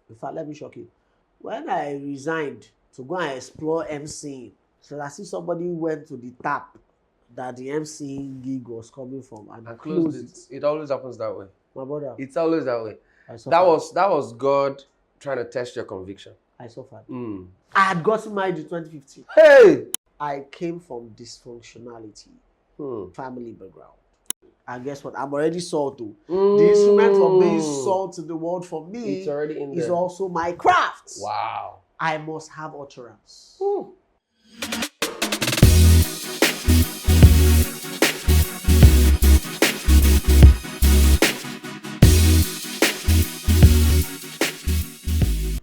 In fact, let me shock you. When I resigned to go and explore MCing, so I see somebody went to the tap that the MCing gig was coming from and closed it. It always happens that way. My brother, It's always that way. I suffered. That was God trying to test your conviction. I suffered. Mm. I had gotten married in 2015. Hey! I came from dysfunctionality, Hmm. family background. And guess what? I'm already salt too. The instrument of being salt in the world for me It's already in is there. also my craft. Wow. I must have utterance.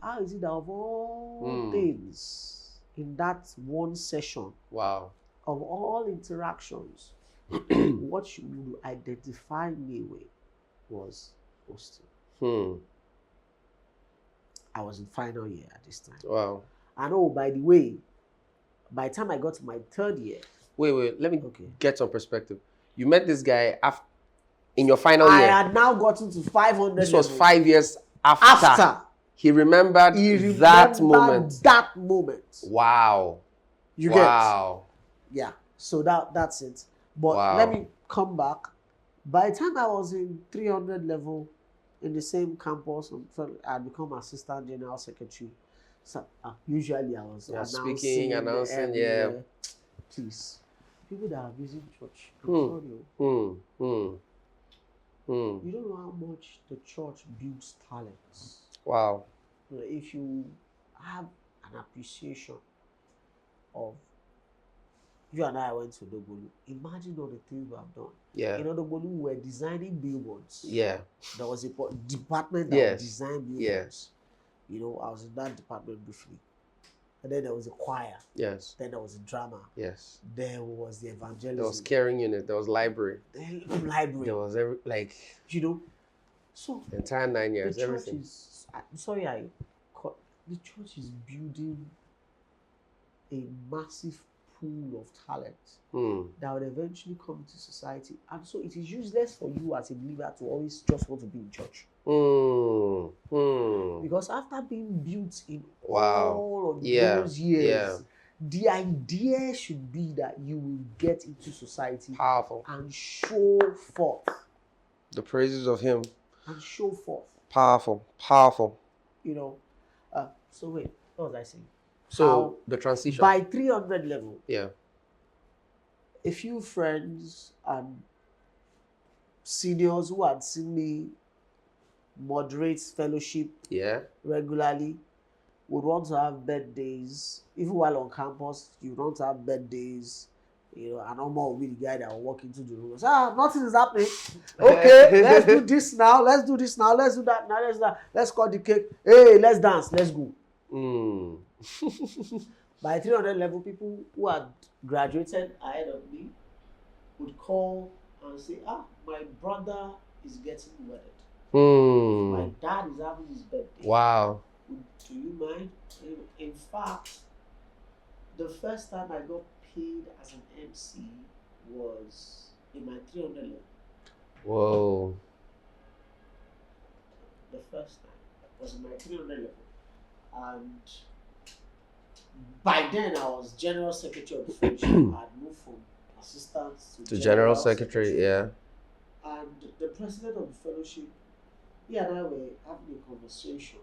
How is it that of all things in that one session, Wow, of all interactions, what you would identify me with was hosting. I was in final year at this time. Wow. And oh, by the way, by the time I got to my third year. Wait, let me get some perspective. You met this guy in your final year. I had now gotten to 500. This was 5 years after. He remembered that moment. That moment. Wow. You get? Yeah. So that's it. But let me come back. By the time I was in 300 level in the same campus, I had become assistant general secretary. So usually I was announcing, Please, people that are visiting church, I'm sorry. You don't know how much the church builds talents. Wow. If you have an appreciation of, you and I went to Omoo. Imagine all the things we have done. Yeah. In Omoo, we were designing billboards. Yeah. There was a department that designed billboards. Yes. You know, I was in that department briefly. And then there was a choir. Yes. Then there was a drama. Yes. There was the evangelism. There was caring unit. There was library. Library. There was you know, so the entire 9 years, everything. The church is building a massive pool of talent that will eventually come into society. And so it is useless for you as a believer to always just want to be in church. Because after being built in all of those years, the idea should be that you will get into society and show forth the praises of him. And show forth. Powerful. You know, so wait, what was I saying? So the transition. By 300 level, a few friends and seniors who had seen me moderate fellowship regularly would want to have birthdays. Even while on campus, you want to have birthdays. You know, and Omoo will be the guy that will walk into the room and say, nothing is happening. Okay, let's do this now. Let's do this now. Let's do that now. Let's do that. Let's cut the cake. Hey, let's dance. Let's go. By 300 level, people who had graduated ahead of me would call and say, my brother is getting wedded. My dad is having his birthday. Wow. Do you mind? In fact, the first time I got paid as an MC was in my 300 level. Whoa. The first time was in my 300 level. And by then I was general secretary of the fellowship. I had moved from assistant to general secretary, And the president of the fellowship, he and I were having a conversation.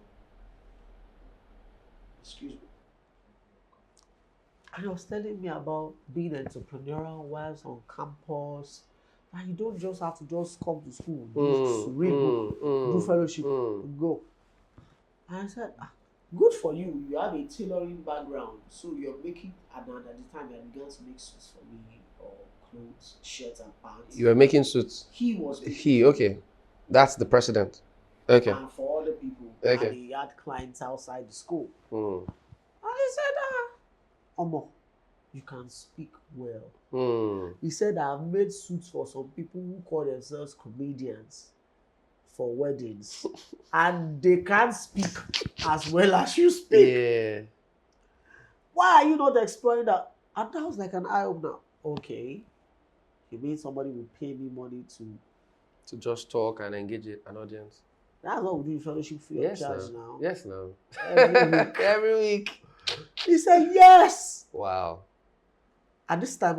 Excuse me. And he was telling me about being entrepreneurial whilst on campus. And you don't just have to just come to school, read book, do fellowship, and go. And I said, good for you. You have a tailoring background. So you're making, and at the time I began to make suits for me, or clothes, shirts and pants. You were making suits? He was. Okay. That's the president. Okay. And for other people. Okay. And he had clients outside the school. And he said, Omoo, you can speak well. He said, I've made suits for some people who call themselves comedians for weddings. And they can't speak as well as you speak. Yeah. Why are you not exploring that? And that was like an eye-opener. Okay. You mean somebody will pay me money to just talk and engage an audience? That's what we do in fellowship free of charge now. Yes, no. Every week. Every week. He said yes. Wow. At this time,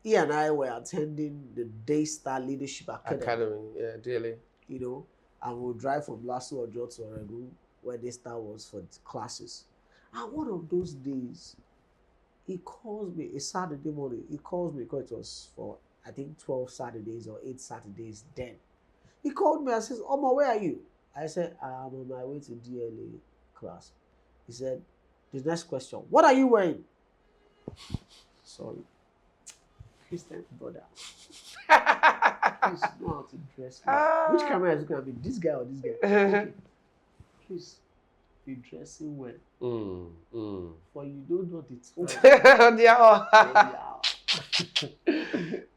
he and I were attending the Daystar Leadership Academy. Yeah, daily. You know, and we'll drive from Lasso Ojo to Oregu, where Daystar was for the classes. And one of those days, he calls me, a Saturday morning, he calls me because it was for, I think, 12 Saturdays or 8 Saturdays then. He called me and says, Omoo, where are you? I said, I'm on my way to DLA class. He said, the next question, what are you wearing? Sorry. Christian brother. Please know how to dress. Which camera is looking at me? This guy or this guy? Okay. Please be dressing well. For you don't know the time. They are.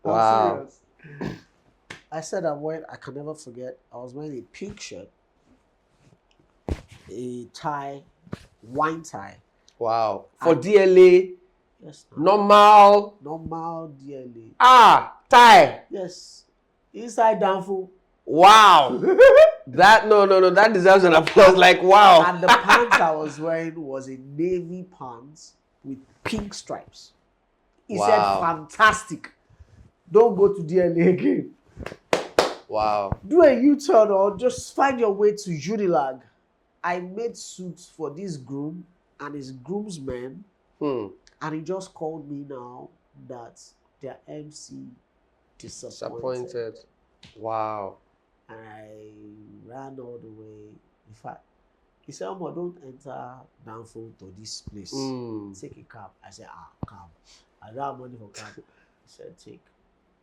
Wow. Serious. I said I can never forget, I was wearing a pink shirt, a tie, wine tie. Wow. For DLA? Yes. Normal DLA. Tie. Yes. Inside down full. Wow. That that deserves an applause. Like, wow. And the pants I was wearing was a navy pants with pink stripes. He said, fantastic. Don't go to DLA again. Wow. Do a U-turn or just find your way to Unilag. I made suits for this groom and his groomsmen. And he just called me now that their MC disappointed. Wow. And I ran all the way. In fact, he said, Omoo, don't enter Danfo to this place. Take a cab. I said, cab. I don't have money for cab. He said, take.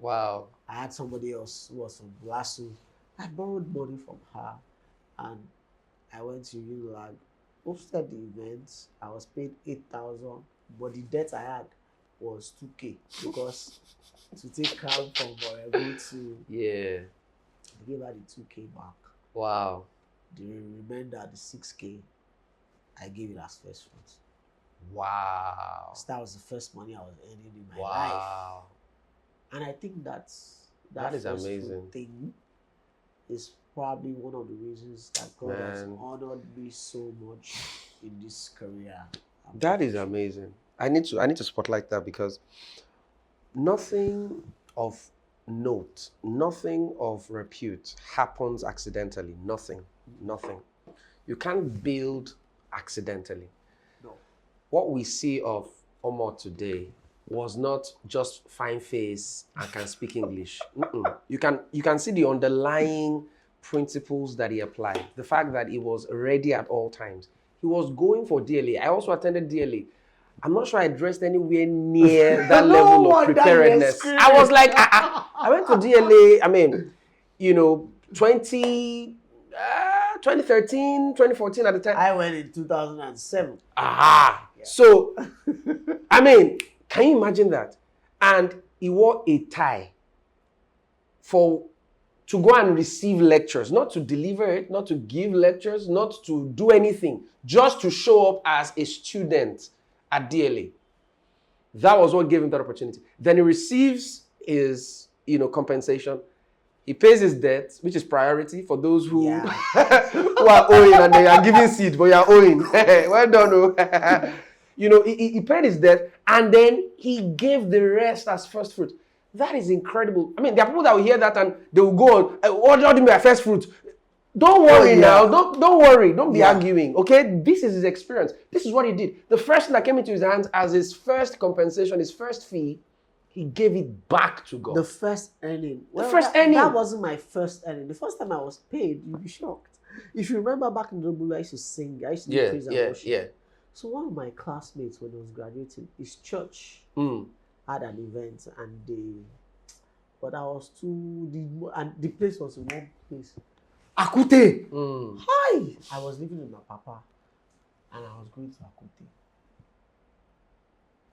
Wow. I had somebody else who was from Lasso. I borrowed money from her and I went to Unilag. Hosted the event. I was paid 8,000, but the debt I had was 2K because to take cab from Oregu to I gave her the 2K back. Wow. The remainder, the 6K, I gave it as first fruit. Wow. So that was the first money I was earning in my life. Wow. And I think that is amazing. Thing is probably one of the reasons that God has honored me so much in this career. That is amazing. I need to spotlight that because nothing of note, nothing of repute happens accidentally. Nothing. You can't build accidentally. No. What we see of Omoo today was not just fine face and can speak English. You can see the underlying principles that he applied. The fact that he was ready at all times. He was going for DLA. I also attended DLA. I'm not sure I dressed anywhere near that level of preparedness. I was like, I went to DLA, 2013, 2014 at the time. I went in 2007. Yeah. So, can you imagine that? And he wore a tie to go and receive lectures, not to deliver it, not to give lectures, not to do anything, just to show up as a student at DLA. That was what gave him that opportunity. Then he receives his, compensation. He pays his debt, which is priority for those who, who are owing and they are giving seed, but you are owing. Well done. He paid his debt and then he gave the rest as first fruit. That is incredible. There are people that will hear that and they will go on, what do you mean by first fruit? Don't worry now. Don't worry. Don't be arguing. Okay? This is his experience. This is what he did. The first thing that came into his hands as his first compensation, his first fee, he gave it back to God. The first earning. Earning. That wasn't my first earning. The first time I was paid, you'd be shocked. If you remember back in the Omoo, I used to sing. I used to do praise and worship. Yeah. So one of my classmates, when I was graduating, his church had an event but I was and the place was in one place. Akute! Hi! I was living with my papa and I was going to Akute.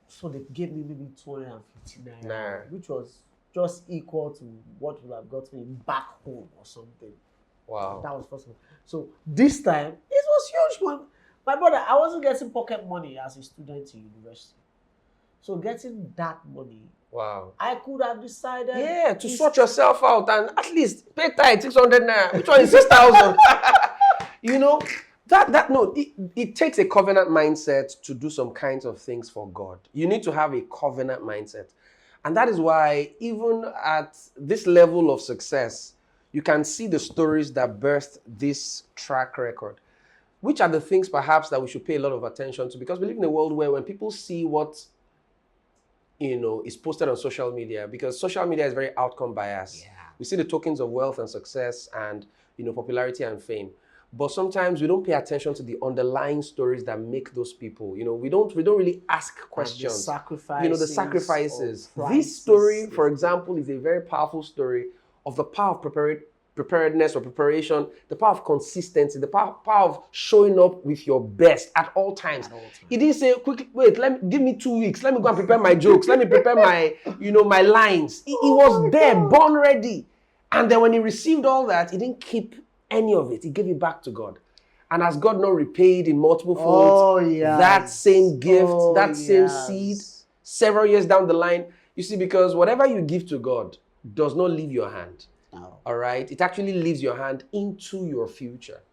So they gave me maybe 250 naira, which was just equal to what would have got me back home or something. Wow. That was first one. So this time, it was huge. My brother, I wasn't getting pocket money as a student in university. So getting that money Wow. I could have decided. Yeah, to sort yourself out and at least pay tithe 600 naira. Which one is 6,000? You know, it takes a covenant mindset to do some kinds of things for God. You need to have a covenant mindset. And that is why even at this level of success, you can see the stories that birthed this track record. Which are the things perhaps that we should pay a lot of attention to? Because we live in a world where when people see what is posted on social media, because social media is very outcome biased. Yeah. We see the tokens of wealth and success and popularity and fame. But sometimes we don't pay attention to the underlying stories that make those people. We don't really ask questions. And the sacrifices. This story, for example, is a very powerful story of the power of preparedness or preparation, the power of consistency, the power of showing up with your best at all times. He didn't say, quickly, wait, give me 2 weeks. Let me go and prepare my jokes. Let me prepare my, my lines. He was there, born ready. And then when he received all that, he didn't keep any of it. He gave it back to God. And as God not repaid in multiple folds, that same gift, same seed, several years down the line, you see, because whatever you give to God does not leave your hand. No. All right? It actually leaves your hand into your future.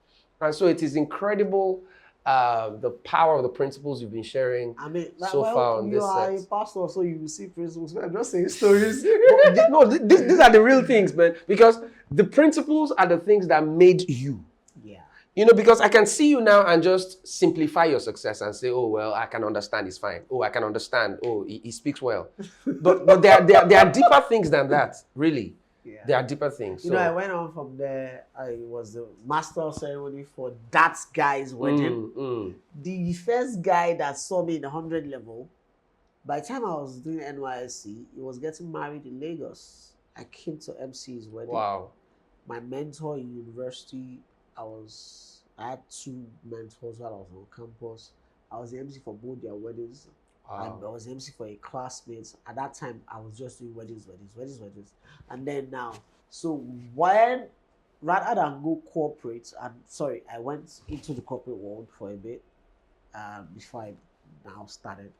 And so it is incredible, the power of the principles you've been sharing so far on this set. You are a pastor, so you see principles. I'm just saying stories. No, these are the real things, man. Because the principles are the things that made you. Yeah. Because I can see you now and just simplify your success and say, oh, well, I can understand, it's fine. Oh, I can understand. Oh, he speaks well. But there are deeper things than that, really. Yeah. There are deeper things. I went on from there. I was the master of ceremony for that guy's wedding. The first guy that saw me in the 100 level, by the time I was doing NYSC, he was getting married in Lagos. I came to MC his wedding. Wow. My mentor in university, I had 2 mentors while I was on campus. I was the MC for both their weddings. Wow. I was MC for a classmate. At that time, I was just doing weddings. And then now, so when, rather than go corporate, I went into the corporate world for a bit before I now started.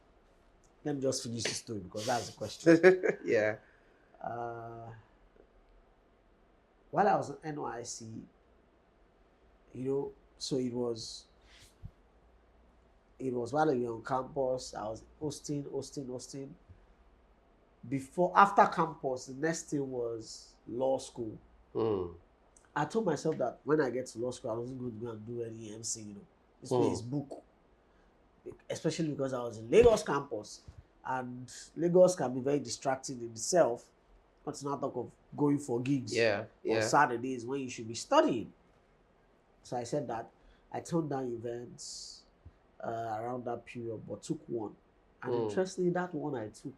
Let me just finish the story because that's the question. Yeah. While I was at NYC, so it was while we were on campus. I was hosting. After campus, the next thing was law school. I told myself that when I get to law school, I wasn't going to go and do any MC, This place book. Especially because I was in Lagos campus. And Lagos can be very distracting in itself. Not to not talk of going for gigs on Saturdays when you should be studying. So I said that I turned down events around that period, but took one. And interestingly, that one I took,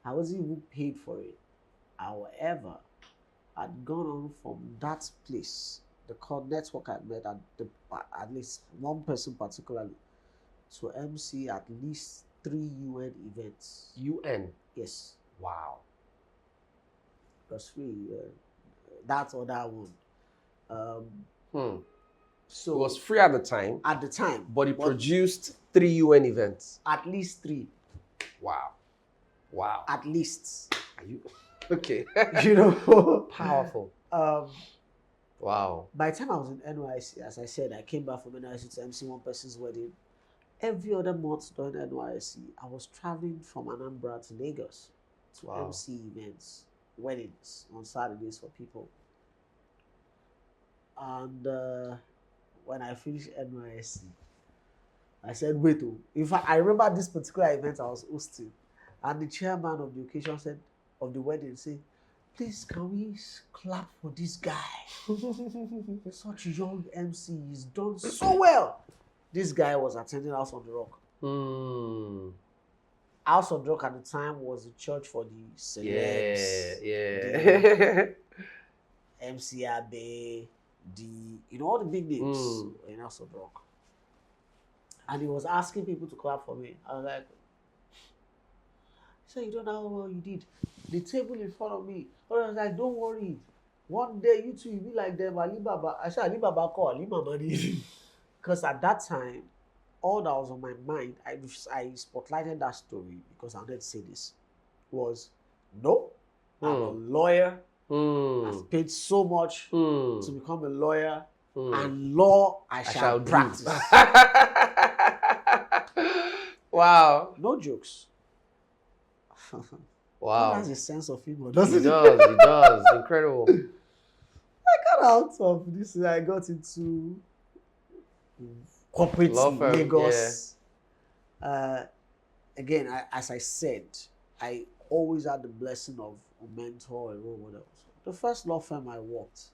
I wasn't even paid for it. However, I'd gone on from that place, the core network I met, at least one person particularly, to MC at least 3 UN events. UN? Yes. Wow. It was free. That or that one. So it was free at the time. At the time. But it produced 3 UN events. At least 3. Wow. At least. Are you okay? Powerful. Wow. By the time I was in NYC, as I said, I came back from NYC to MC one person's wedding. Every other month during NYC, I was traveling from Anambra to Lagos to MC events, weddings on Saturdays for people. And when I finished NYSC, I said, wait, in fact, I remember this particular event I was hosting, and the chairman of the occasion said, of the wedding, said, please, can we clap for this guy? Such a young MC, he's done so well. This guy was attending House on the Rock. House on the Rock at the time was the church for the celebs. Yeah. MC Abe, all the big names in House on the Rock. And he was asking people to clap for me. I was like, he said, you don't know how well you did. The table in front of me. I was like, don't worry. One day you two will be like them. Alibaba. I said, Alibaba call Alibaba. Because at that time, all that was on my mind, I spotlighted that story because I wanted to say this, was No, I'm a lawyer. I've paid so much Hmm. to become a lawyer, and law I shall do. practice. Wow. No jokes. Wow. God has a sense of humor, doesn't He does. He does. Incredible. I got out of this. I got into corporate Law in firm, Lagos. Again, as I said, I always had the blessing of a mentor, a role model. The first law firm I worked,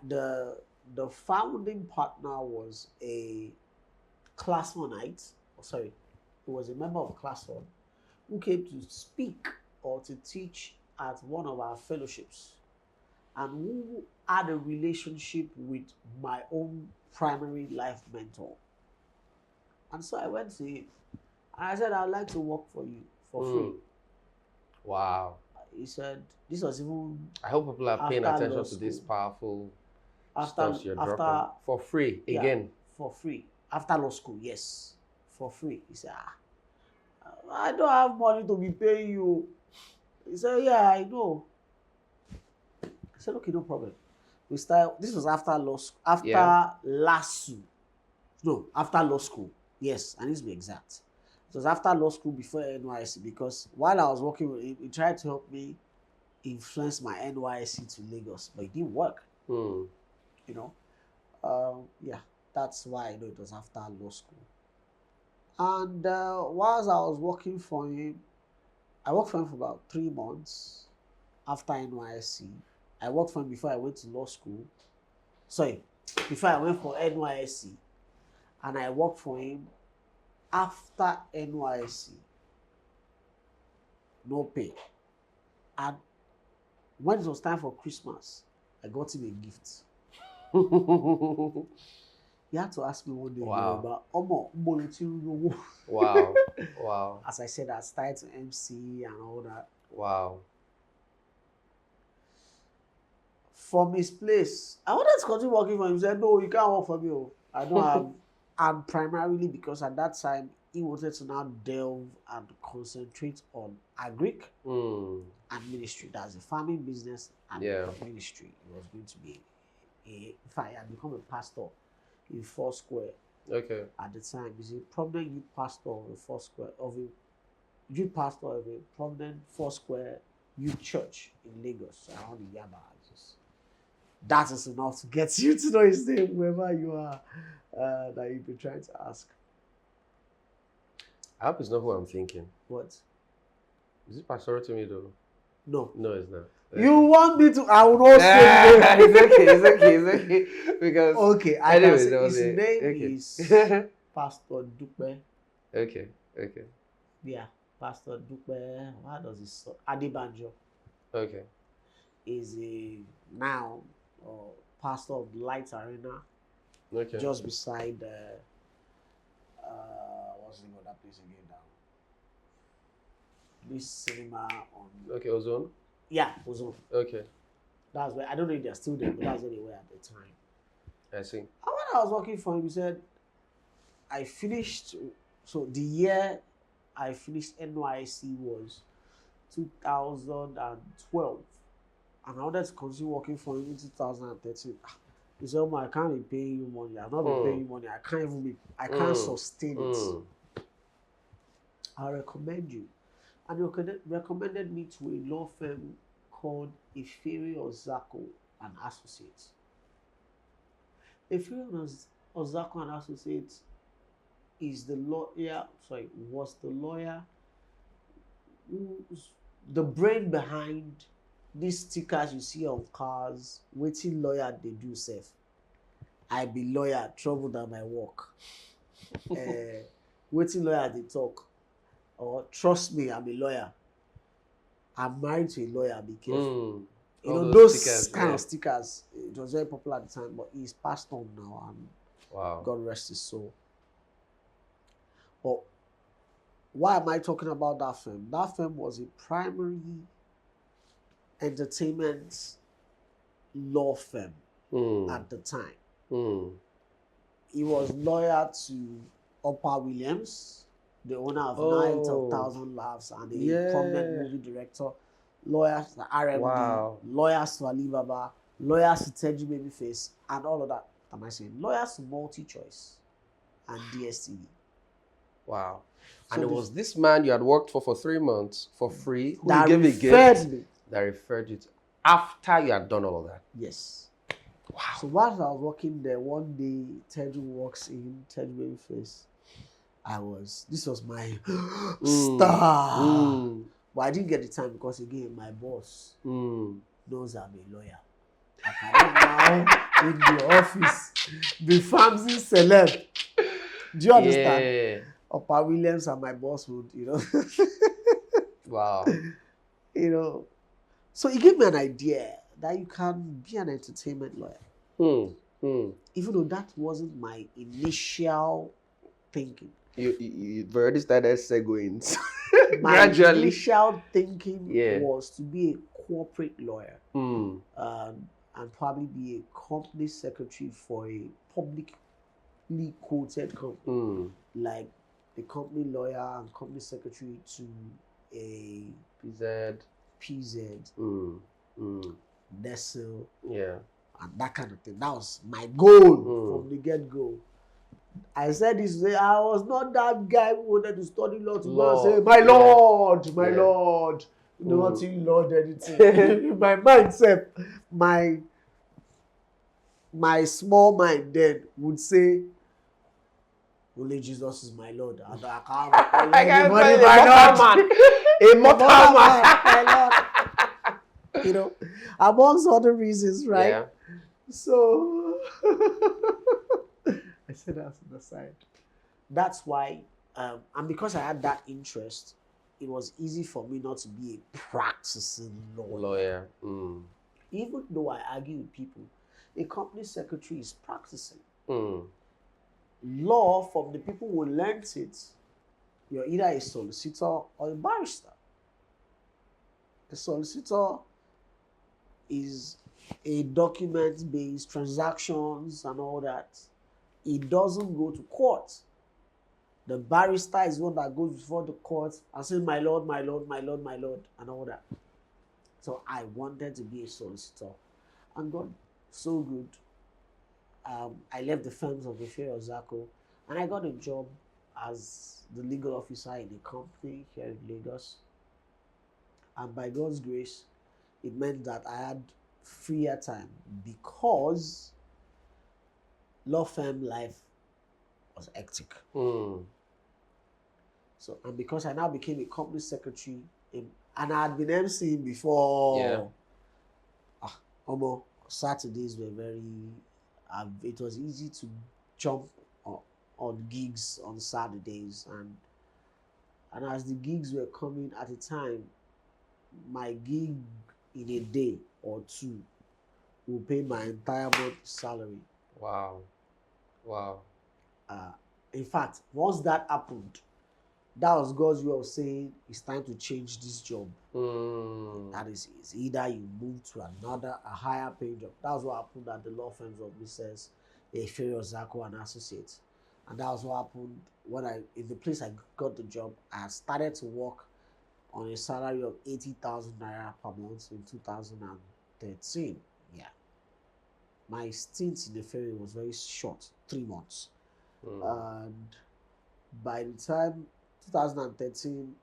the founding partner was a class oneite. Oh, sorry, he was a member of class one who came to speak or to teach at one of our fellowships, and who had a relationship with my own primary life mentor. And so I went to him and I said, I'd like to work for you for free. Wow. He said, this was even. I hope people are paying after attention law to this school. powerful After stuff you're dropping. For free, yeah, again. for free. After law school, yes. For free. He said, I don't have money to be paying you. He said, yeah, I know. I said, okay, no problem. We started. This was after law school. After LASU. No, after law school. Yes, I need to be exact. It was after law school before NYSC, because while I was working with him, he tried to help me influence my NYSC to Lagos, but it didn't work. You know, yeah, that's why I know it was after law school. And whilst I was working for him, I worked for him for about 3 months after NYSC. I worked for him before I went to law school. Sorry, before I went for NYSC, and I worked for him after NYSC. No pay. And when it was time for Christmas, I got him a gift. He had to ask me one day about Omoo. Wow. Wow. As I said, I started to MC and all that. Wow. From his place, I wanted to continue working for him. He said, no, you can't work for me. I don't have. And primarily because at that time, he wanted to now delve and concentrate on agric and ministry. That's the farming business and ministry. It was going to be if I had become a pastor in Foursquare. Okay. At the time, he's a prominent youth pastor of a Foursquare, of a youth pastor of a prominent Foursquare youth church in Lagos, around the Yaba. That is enough to get you to know his name, wherever you are, that you've been trying to ask. I hope it's not who I'm thinking. What? Is it pastoral to me though? No. No, it's not. Okay. You want me to? I will not say it's okay. Because okay, I can say his name is Pastor Dupe. Okay. Yeah, Pastor Dupe. How does he so? Adebanjo. Okay. Is a now pastor of the Light Arena. Okay. Just beside what's the name of that place again now? This cinema on. Okay, Ozone. Yeah, Ozone. Okay. That's where, I don't know if they're still there, but that's where they were at the time. I see. And when I was working for him, he said, I finished, so the year I finished NYC was 2012. And I wanted to continue working for him in 2013. He said, I can't be paying you money. I've not been paying you money. I can't sustain it. I recommend you. And he recommended me to a law firm called Ifiri Ozako and Associates. Ifiri Ozako and Associates was the lawyer who's the brain behind these stickers you see on cars, waiting lawyer they do safe. I be lawyer, trouble than my work. Waiting lawyer they talk. Or trust me, I'm a lawyer. I'm married to a lawyer, be careful. You know, those stickers, kind of stickers, it was very popular at the time, but he's passed on now, and God rest his soul. But why am I talking about that firm? That firm was a primary entertainment law firm at the time. He was lawyer to Upper Williams. the owner of Night of Oh, Thousand Laughs and a prominent movie director, lawyers to RMD, wow. lawyers to Alibaba, lawyers to Teji Babyface, and all of that. Am I saying lawyers to Multi-Choice and DSTV? Wow. So And it was this man you had worked for 3 months for free, who you that gave a referred gift, me. that referred you to, after you had done all of that. Yes. Wow. So whilst I was working there, one day Teju walks in, Teju Babyface. This was my star. But I didn't get the time because, again, my boss knows I'm a lawyer. I cannot now in the office be fancy celeb. Do you understand? Yeah. Opa Williams and my boss would, Wow. So he gave me an idea that you can be an entertainment lawyer. Even though that wasn't my initial thinking. You've already started segueing. My Gradually. initial thinking was to be a corporate lawyer and probably be a company secretary for a publicly quoted company, like the company lawyer and company secretary to a PZ, Nestle, and that kind of thing. That was my goal from the get-go. I said this, I was not that guy who wanted to study law to go and say, my lord, my lord. Nothing lord anything. In my mindset, my small mind then would say, only Jesus is my lord. And I can't call anybody my lord. A mortal man. My lord. Amongst other reasons, right? Yeah. So I said that to the side. That's why, and because I had that interest, it was easy for me not to be a practicing lawyer. Even though I argue with people, a company secretary is practicing. Law, from the people who learnt it, you're either a solicitor or a barrister. A solicitor is a document-based transactions and all that. It doesn't go to court. The barrister is one that goes before the court and says, my lord, my lord, my lord, my lord, and all that. So I wanted to be a solicitor. And God, so good. I left the firms of Efe Ozako and I got a job as the legal officer in a company here in Lagos. And by God's grace, it meant that I had freer time because law firm life was hectic. So, and because I now became a company secretary, and I had been emceeing before. Omoo, Saturdays were very. It was easy to jump on gigs on Saturdays, and as the gigs were coming at a time, my gig in a day or two will pay my entire month's salary. Wow. In fact, once that happened, that was God's way of saying it's time to change this job. That is, it's either you move to a higher paying job. That was what happened at the law firms of Mrs. Efe Ozako and Associates. And that was what happened when in the place I got the job, I started to work on a salary of 80,000 naira per month in 2013. Yeah. My stint in the ferry was very short, 3 months. And by the time 2013,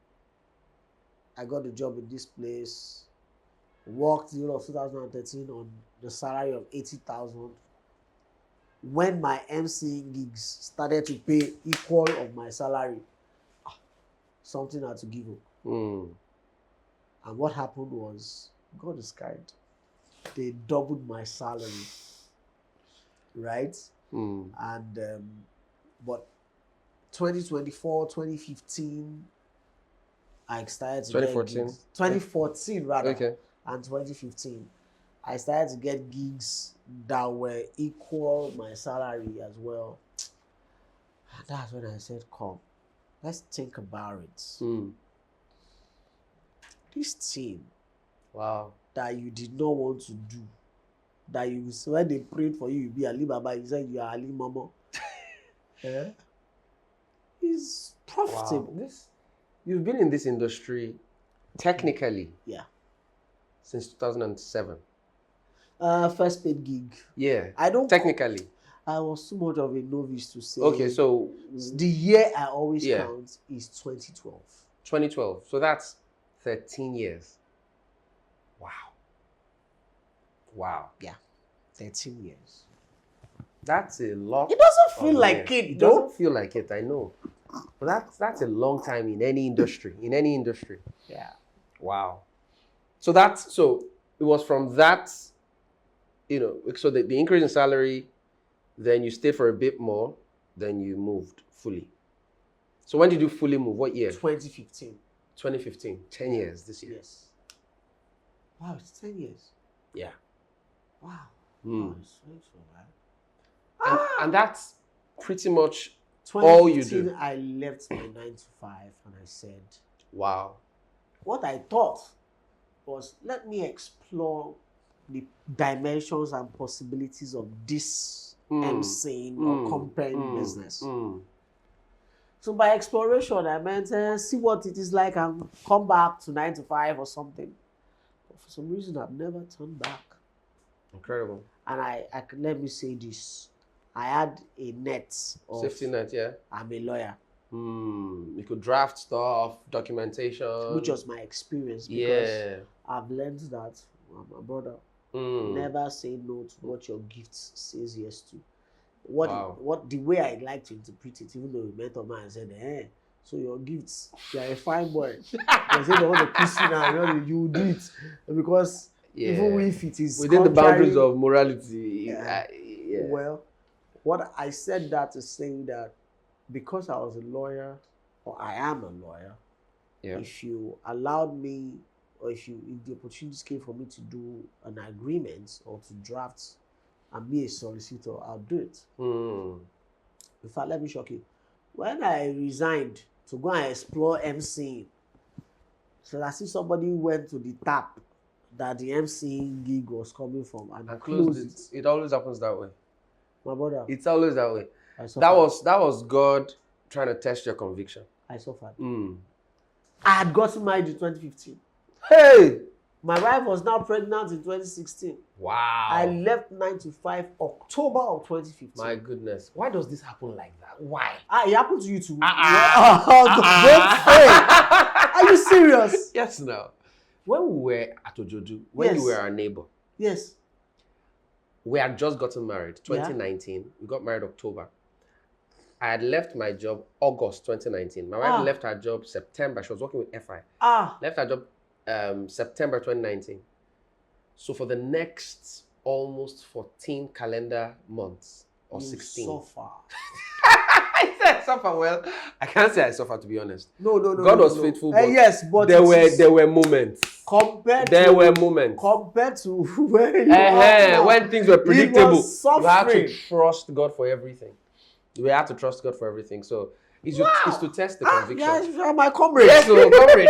I got the job in this place, worked the year of 2013 on the salary of 80,000. When my MCing gigs started to pay equal of my salary, something had to give up. And what happened was, God is kind. They doubled my salary, right? And but 2024, 2015, I started to 2014. get gigs. 2014 rather. Okay. And 2015, I started to get gigs that were equal my salary as well. And that's when I said, come, let's think about it. This team that you did not want to do, that you, when they prayed for you, you be Ali Baba, you said you are Ali Mama. Is Profitable. Wow. You've been in this industry technically since 2007. First paid gig. Yeah. I don't technically. I was too much of a novice to say. Okay, so the year I always count is 2012. 2012. So that's 13 years. Wow. Wow. Yeah. 13 years. That's a lot. It doesn't feel like it. It doesn't feel like it, I know. But that's a long time in any industry. In any industry. Yeah. Wow. So it was from that, so the increase in salary, then you stayed for a bit more, then you moved fully. So when did you fully move? What year? 2015. 2015. 10 years this year. Yes. Wow, it's 10 years. Yeah. Wow. Mm. Oh, it's so bad. And that's pretty much all you do. I left my 9 to 5 and I said, wow. What I thought was, let me explore the dimensions and possibilities of this emceeing or comparing business. So by exploration, I meant see what it is like and come back to 9 to 5 or something. But for some reason, I've never turned back. Incredible. And I let me say this. I had a net of safety net, yeah. I'm a lawyer. You could draft stuff, documentation. Which was my experience because I've learned that my brother never say no to what your gift says yes to. What the way I like to interpret it, even though we met a man and said, so your gifts, you're a fine boy. They say they want to kiss you now, you do it. Because even if it is within the boundaries of morality. Well, what I said that is saying that because I was a lawyer, or I am a lawyer, if you allowed me, or if the opportunity came for me to do an agreement or to draft and be a solicitor, I'll do it. In fact, let me shock you. When I resigned to go and explore MCing, so I see somebody went to the tap that the MCing gig was coming from and closed it. It always happens that way. My brother. It's always that way. That was God trying to test your conviction. I suffered. I had gotten married in 2015. Hey! My wife was now pregnant in 2016. Wow. I left 9 to 5 October of 2015. My goodness. Why does this happen like that? Why? It happened to you too. Don't say. Are you serious? Yes, no. When we were at Ojoju, when you were our neighbor. Yes. We had just gotten married, 2019. We got married October. I had left my job August 2019. My wife left her job September. She was working with FI. Left her job September 2019. So for the next almost 14 calendar months or 16. Suffer. I said suffer. Well, I can't say I suffered, to be honest. No. God was faithful. But yes, but there were moments. Compared to when things were predictable, you had to trust God for everything. We had to trust God for everything. So it's to test the conviction. Yes, you are my comrade. Yes, so comrade.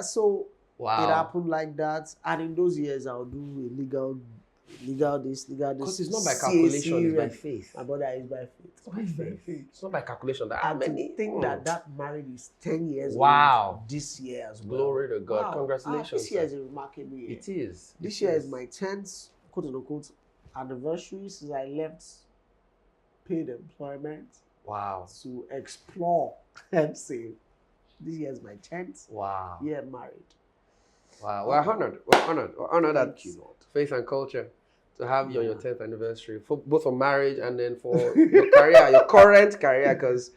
So it happened like that. And in those years, I'll do a legal this. Because it's not by calculation, it's by faith. My brother is by faith. It's not by calculation. And to think that marriage is 10 years old this year as well. Glory to God. Congratulations. This year is a remarkable year. It is. This year is my 10th, quote unquote, anniversary since I left paid employment. Wow. To explore and say, this year is my 10th year married. Wow. We're honored. We're honored at Faith and Culture to have you on your 10th anniversary, both for marriage and then for your career, your current career, because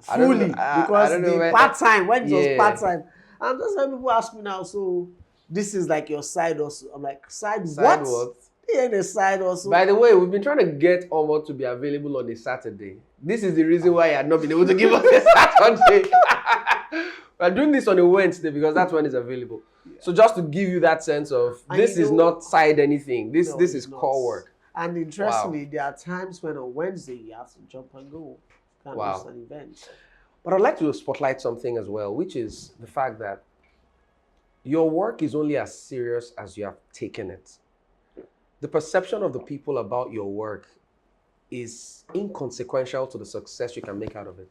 fully, because the part-time, when it was part-time. And that's why people ask me now, so this is like your side also. I'm like, side what? Yeah, the side also. By the way, we've been trying to get Omoo to be available on a Saturday. This is the reason why I had not been able to give us a Saturday. We're doing this on a Wednesday because that's when it's available. So just to give you that sense of this is not side anything. This is core work. And interestingly, there are times when on Wednesday you have to jump and go. Can't miss an event. But I'd like to spotlight something as well, which is the fact that your work is only as serious as you have taken it. The perception of the people about your work is inconsequential to the success you can make out of it.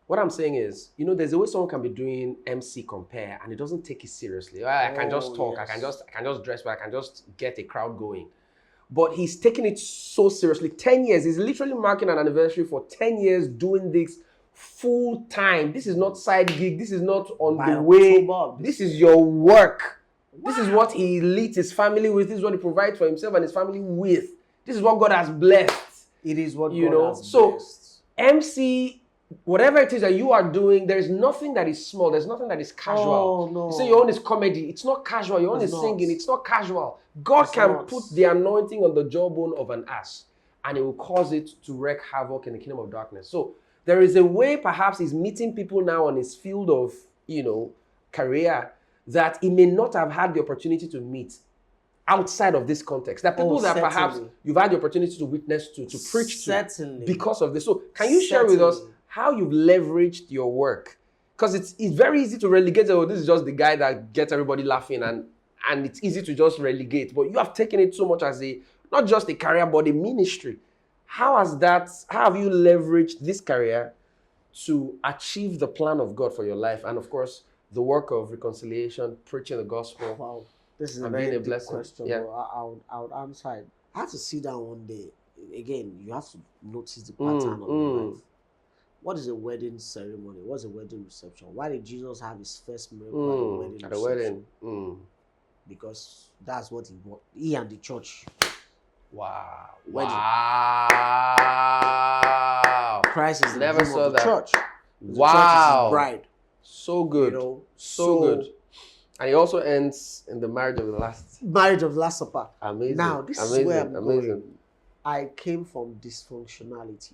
What I'm saying is, there's a way someone can be doing MC compare and it doesn't take it seriously. I can just talk, yes. I can just dress, but I can just get a crowd going. But he's taking it so seriously. 10 years, he's literally marking an anniversary for 10 years doing this full time. This is not side gig. This is not on the way. This is your work. Wow. This is what he leads his family with. This is what he provides for himself and his family with. This is what God has blessed. It is what God has blessed. So MC, whatever it is that you are doing, there is nothing that is small. There's nothing that is casual. Oh, no. You say your own is comedy. It's not casual. Your own is singing. It's not casual. God can put the anointing on the jawbone of an ass and it will cause it to wreak havoc in the kingdom of darkness. So there is a way perhaps he's meeting people now on his field of, career that he may not have had the opportunity to meet outside of this context. There are people that perhaps you've had the opportunity to witness to preach to because of this. So can you share with us how you've leveraged your work? Because it's very easy to relegate, this is just the guy that gets everybody laughing and it's easy to just relegate. But you have taken it so much as not just a career, but a ministry. How have you leveraged this career to achieve the plan of God for your life? And of course, the work of reconciliation, preaching the gospel. Wow. This is a very deep question. Yeah. I would answer it. I had to sit down one day. Again, you have to notice the pattern of your life. What is a wedding ceremony? What's a wedding reception? Why did Jesus have his first miracle at a wedding reception? Because that's what he and the church. Wow. Wedding. Wow. Christ is the Never saw of the church. Wow. The church is his bride. So good. So good. And it also ends in the marriage of the last supper. Amazing. Now, this is where I'm going. I came from dysfunctionality.